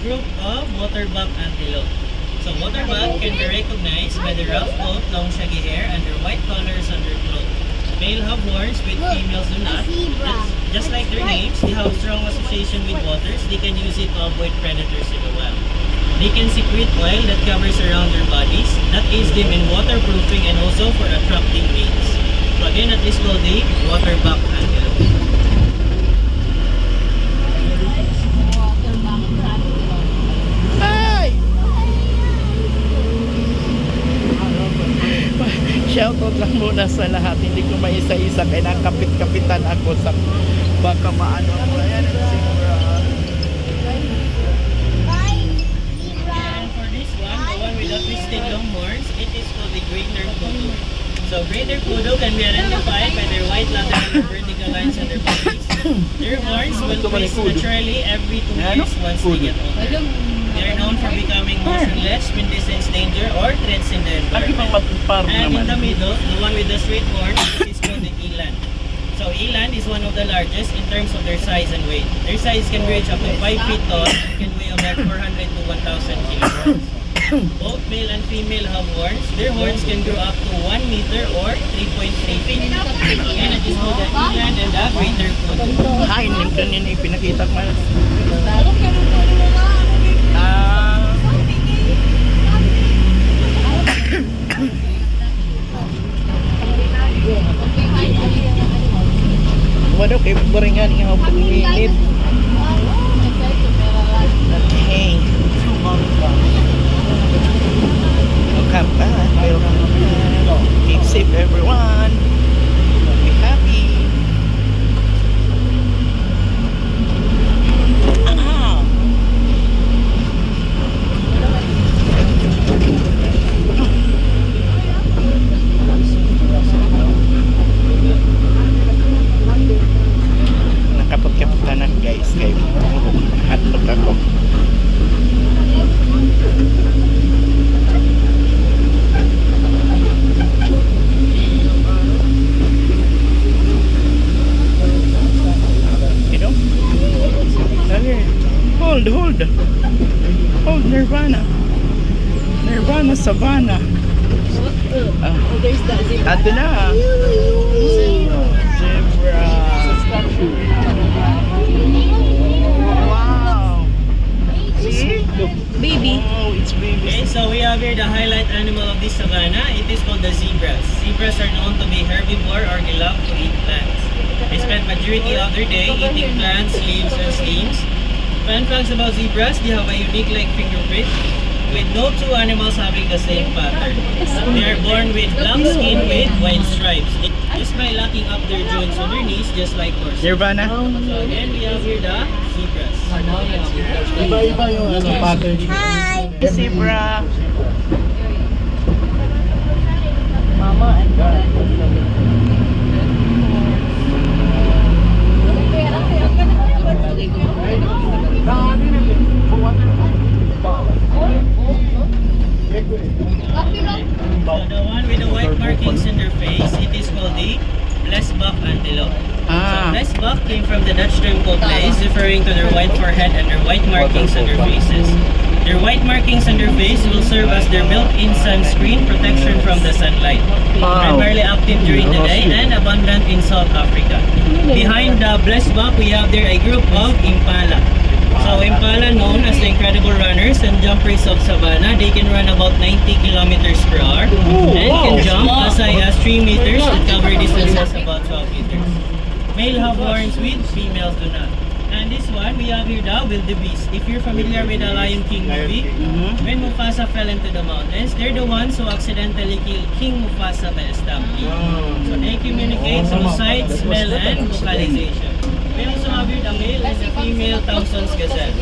group of waterbuck antelope. So waterbuck can be recognized by the rough coat, long shaggy hair, and their white colors on their throat. Male have horns with females do not. Just like their names, they have strong association with waters. They can use it to avoid predators in the wild. They can secrete oil that covers around their bodies. That aids them in waterproofing and also for attracting mates. So again, that is called the waterbuck antelope. Shoutout lang muna sa lahat. Hindi ko maisa-isa kaya nakapit-kapitan ako sa baka maano ako. Ayan ang zebra. And for this one, the one with the twisted long horns, it is called the greater kudu. So greater kudu can be identified by their white lateral and vertical lines on their bodies. Their horns will twist naturally every 2 years once they get older. They are known for becoming motionless when they sense danger or threats in the environment. And in the middle, the one with the straight horn is called the eland. So eland is one of the largest in terms of their size and weight. Their size can reach up to 5 feet tall and can weigh about 400 to 1,000 kilograms. Both male and female have horns. Their horns can grow up to 1 meter or 3.3 feet. And it is called the eland and the greater kudu. Hi, nandun yun ipinakita ko. Waduh, kayak gorengan yang aku init. Okay. Welcome back. Keep safe, everyone. Be happy. Nakapagkapitanan guys, kayo hotdog ako. You know? Hold Nirvana Savannah. Ato na. Zebra. Wow. See? Baby. Oh, it's baby. Okay, so we have here the highlight animal of this savanna. It is called the zebras. Zebras are known to be herbivore or they love to eat plants. They spend majority of their day eating plants, leaves, and stems. Fun facts about zebras, they have a unique like fingerprint with no two animals having the same pattern. They are born with black skin with white stripes. Just by locking up their joints on their knees, just like horses. Nirvana. So again, we have here the zebras. Iba-iba yung pattern. Hi. Zebra. Mama and dad. So the one with the white markings in their face, it is called the blesbok antelope. So blesbok came from the Dutch term called bles, referring to their white forehead and their white markings on their faces. Their white markings on their face will serve as their built-in sunscreen protection from the sunlight. Primarily active during the day and abundant in South Africa. Behind the blesbok, we have there a group of impala. So impala, known as the incredible runners and jumpers of savanna, they can run about 90 kilometers per hour and can jump as high as 3 meters and cover distances about 12 meters. Male have horns with, females do not. And this one, we have here the wildebeest. If you're familiar with the Lion King movie, when Mufasa fell into the mountains, they're the ones who accidentally killed King Mufasa by a stampede. So they communicate through sight, smell, and vocalization. We also have here the male and the female Thompson's gazelle.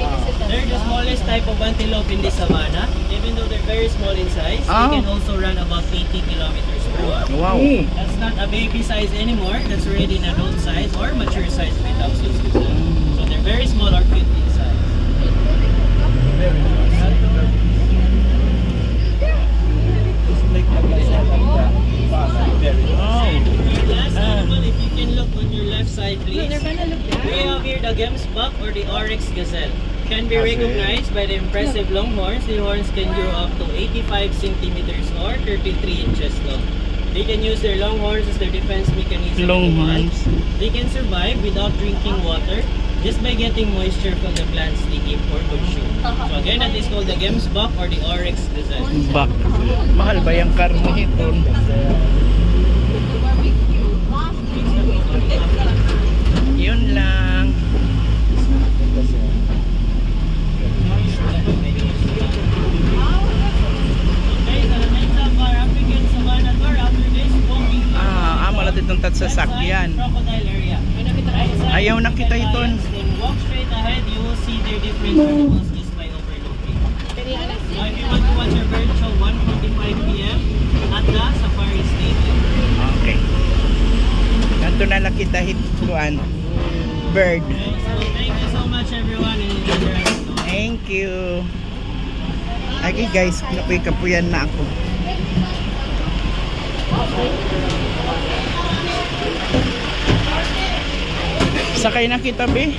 They're the smallest type of antelope in the savanna. Even though they're very small in size, they can also run about 80 kilometers per hour. Wow. That's not a baby size anymore. That's already an adult size or mature size with Thompson's gazelle. So they're very small or cute in size. Last animal, if you can look on your left side, please. We have here the gemsbok or the oryx gazelle. Can be recognized characterized by the impressive long horns. The horns can grow up to 85 centimeters or 33 inches long. They can use their long horns as their defense mechanism. Long horns. They can survive without drinking water just by getting moisture from the plants they keep for consume. So again, that is called the gemsbok or the oryx lizard. Bak. Mahal ba yung karne ito? Yun lang. Malatid ng tatsasakyan. Ayaw na kita iton. Walk straight ahead, you will see their different animals just by overlooking. Now, if you want to watch your bird show, 1:45 p.m. at the Safari Stadium. Okay. Ganto na lang kita hituan. Bird. Okay, so thank you so much everyone and enjoy the rest. Thank you. Okay guys, kapuyan na ako. Sakay na kita, be.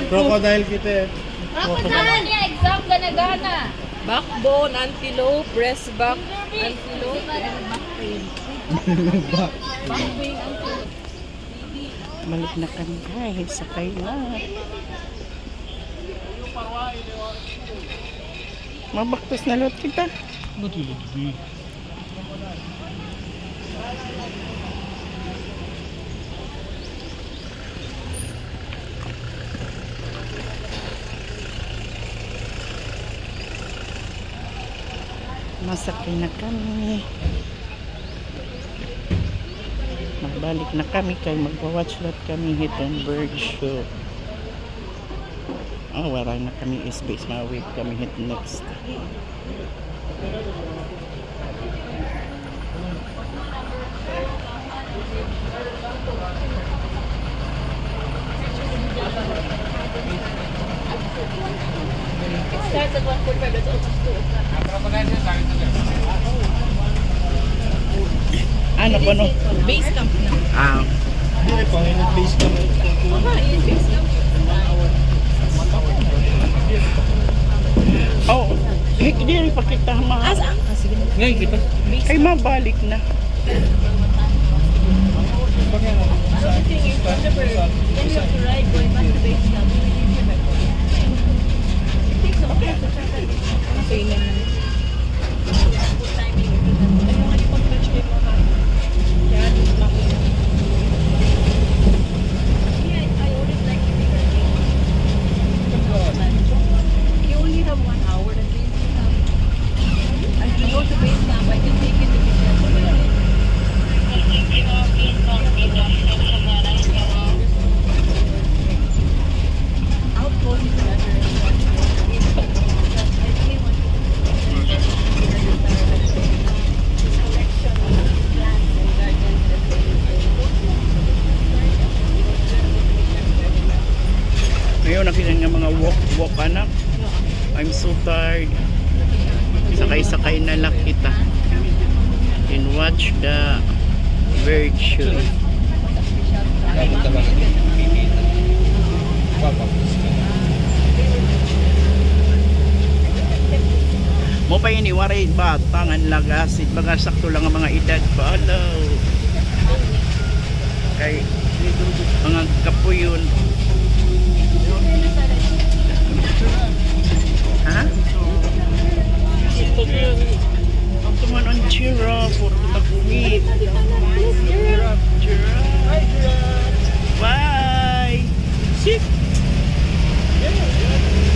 Crocodile kita. Crocodile niya, exam gana-gana. Backbone, antelope, breastback, antelope, backwing, antelope. Balik na kami guys, sakay na. Mabaktos na lot kita. Masakay na kami. Magbalik na kami kay magwa-watch lot kami hit and bird show. Oh, wala na kami space. Ma-wait kami hit next. It starts at 1:45, that's almost 2 o'clock. Ano po no? Base camp na. Ah. Hindi pa ngayon base kami. Yun, base camp. Oh, hindi rin pa kita Asa? Sige na. Ngayon kita. Ay, mabalik na. The thing is, then you have to ride going back to base camp. It takes a while to travel. Okay na. Good timing. Ano nga yung pag-touch kayo mga yan, makina. Yeah, I always like the bigger thing. You only have 1 hour and then you have, as you go to base camp, I can take you to the outpost is better. Ngayon nakita nga mga walk anak. I'm so tired. Sakay-sakay na lang kita. And watch the bird show. Mo pa yun iwaray ba? Tangan lagasid. Baga sakto lang ang mga edad. Follow. Kay mga kapuyon. Ha? Ang tuman ang giraffe. Puro tagumit. Giraffe. Bye. Sip.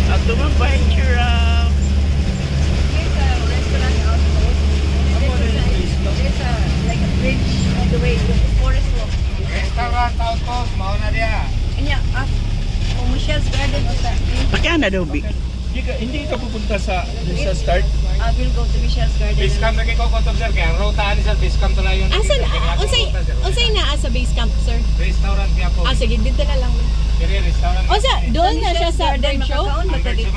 Ang tuman ba yung giraffe? Here's a restaurant outpost. There's a like a bridge on the way to Forest Walk. Restaurant outpost, mauna dia. Kanya, Michelle's Garden was that name. Pakiana daw, Bi. Hindi ka pupunta sa start. I will go to Michelle's Garden. Base camp lagi ko kontor sir kaya rutaan ni sir base camp to layon. Asan, unsay na sa base camp, sir? Restaurant kaya po. Sige, dito na lang. Kaya restaurant. Unsa, doon na siya sa bird show? Napa dito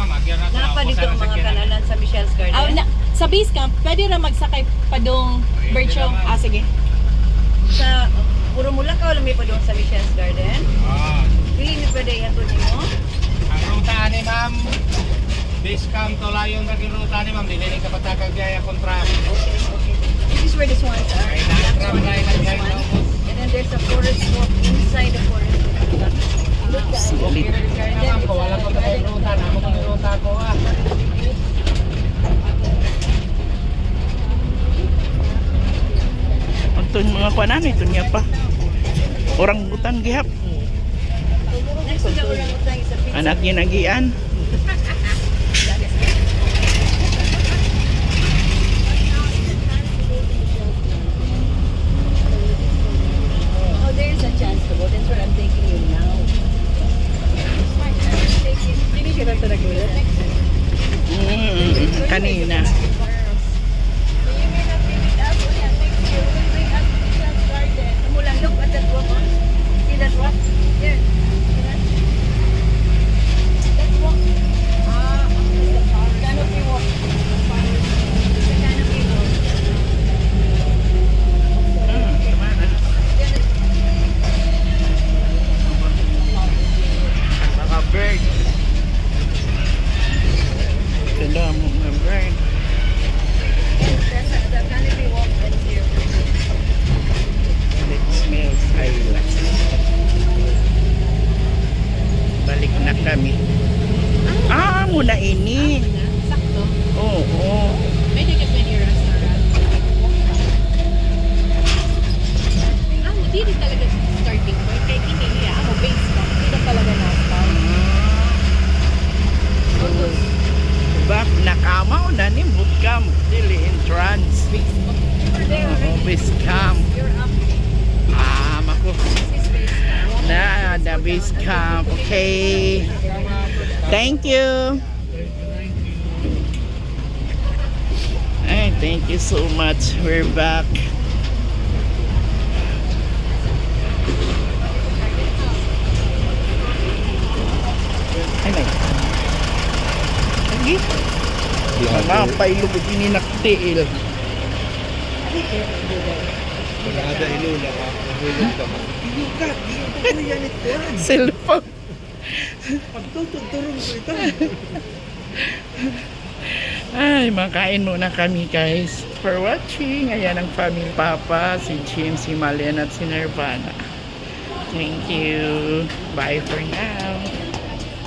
ang mga kanalan sa Michelle's Garden. Sa base camp, pwede ra magsakay pa dong bird show. Sige. Puro mula ka, wala may pa doon sa Michelle's Garden. Ah. Pili mi pwede ihatod mo. Ang ruta ni ma'am, base camp to layon naging ruta ni ma'am, dili ka patakag gaya kontra. This is where the swans are. Ay, nakakram na ilang gaya na ubos. And then there's a forest walk inside the forest. Sulit. Kaya naman ko, wala ko na ruta, namo ko yung ruta ko ah. Ito yung mga kuanan, ito niya pa. Orangutan gihap. Next to the orangutan is a pizza. Anak niya nagian. Oh, there's a chance to go. That's what I'm taking you now. Hindi siya na talaga ulit. Kanina. Look at that walk. See that walk? There. That walk. Canopy walk. The canopy walk. Mga bird. Ganda mo mga bird. The canopy walk is here. It smells island. Balik na kami. Muna ini. Sakto. Oo. Pwede ka pwede yung restaurant. Hindi rin talaga starting point. Kaya kinihiya ako, base ka. Hindi na talaga na-start. Bak nakamaw na ni bootcamp dili entrance. Base camp. Mako. Na the base camp. Okay. Thank you. Ay, thank you so much. We're back. Ay, may. Lagi. Mga pailog ini naktiil. Ada ilula ka. Hulog ka man. Cellphone. Pagtutugturong ko ito. Ay, makain muna kami guys. For watching. Ayan ang family papa. Si Jim, si Malian at si Nirvana. Thank you. Bye for now.